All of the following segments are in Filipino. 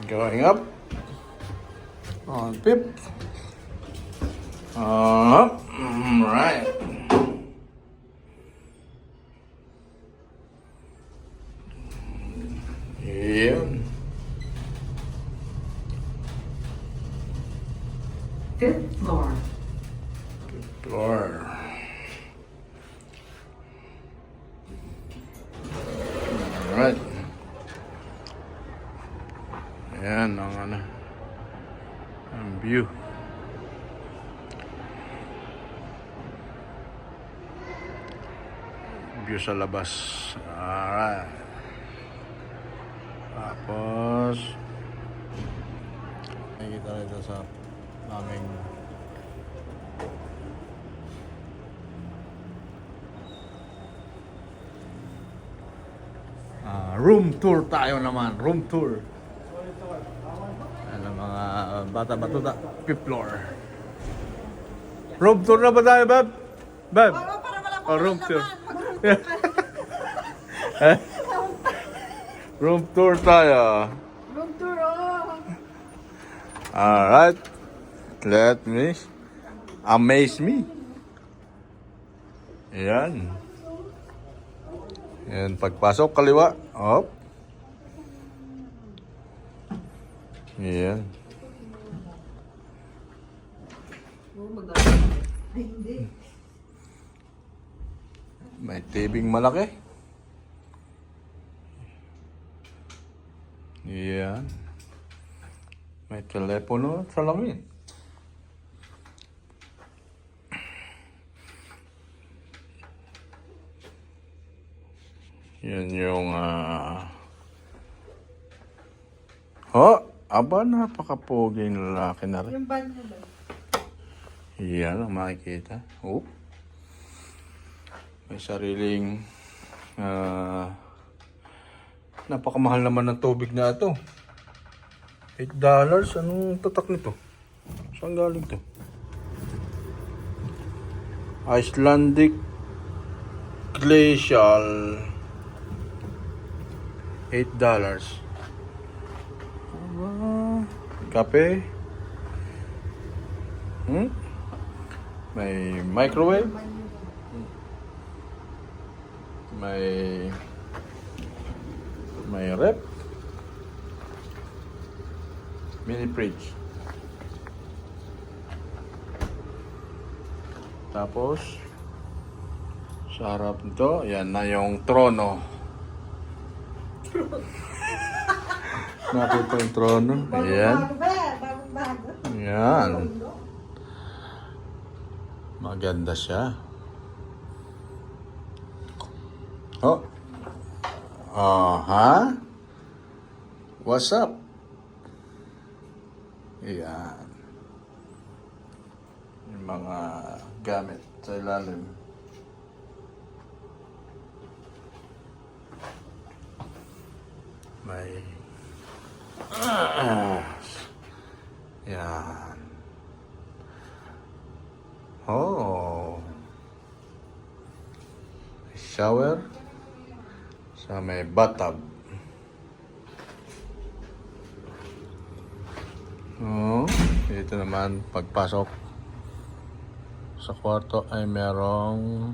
Going up. On pip. Up. Right. Yeah. Fifth floor. Floor. Alright. Ayan ang ang view. View sa labas. Alright. Tapos nakikita rito sa aming room tour tayo naman. Room tour. Ano mga bata-batuta. Fifth floor. Room tour na ba tayo, Beb? Beb? Room tour. Room tour tayo. Room tour, oh. Alright. Let me amaze me. Ayan. Ayan, pagpasok kaliwa. Up. Ayan. May tibing malaki. Ayan. May telepono at salamin. Yan yung aba, napakapoging lalaki na rin. Yung banyo ba? Yan ang makikita. Oh. May sariling napakamahal naman ng tubig na ito. $8. Anong tatak nito? Saan galing to? Icelandic Glacial. $8. Kape. May microwave. May rep. Mini fridge. Tapos sa harap nito, yan na yung trono. Nakita yung trono. Ayan. Bago. Ayan. Maganda siya. Oh. Aha. What's up? Ayan. Yung mga gamit sa ilalim. May yan. Oh. Shower sa may bathtub. Oh, dito naman pagpasok sa kwarto ay merong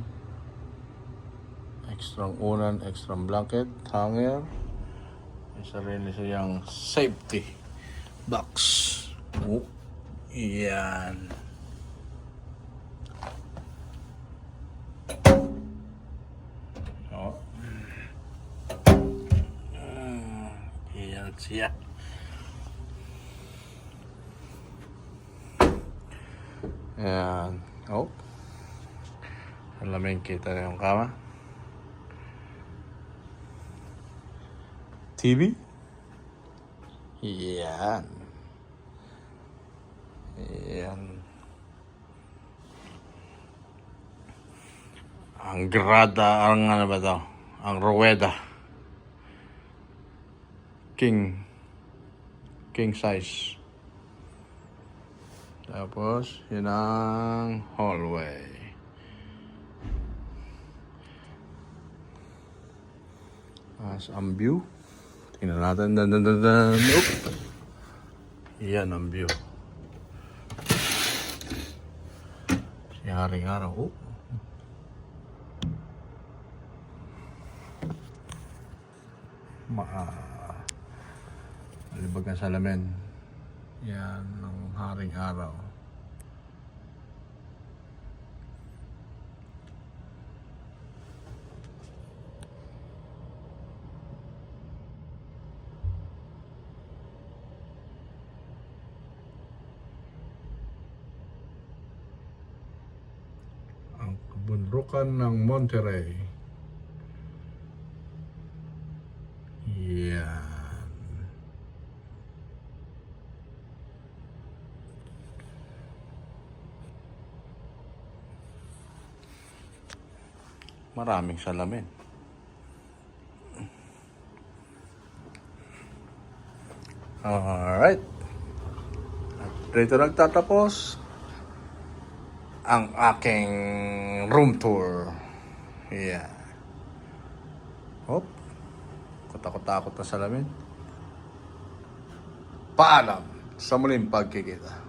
extrang unan, extrang blanket, hanger. May sarili siyang safety box. Oh, yan. Oh. Yan siya. Ayan. Oh. Alaming kita na yung kama. TV. Yan. Yan. Ang grada, ang ano ba to? Ang ruweda. King size. Tapos, yun ang hallway. As ang view. Tingnan natin. Oop. Yan ang view. Si Haring Araw. Oh. Malibag ang salamin. Yan ang Haring Araw. Ang kabundukan ng Monterey. Yan. Maraming salamin. Alright. At dito nagtatapos ang aking room tour. Yeah. Hop. Katakot-takot na salamin. Paalam sa muling pagkikita.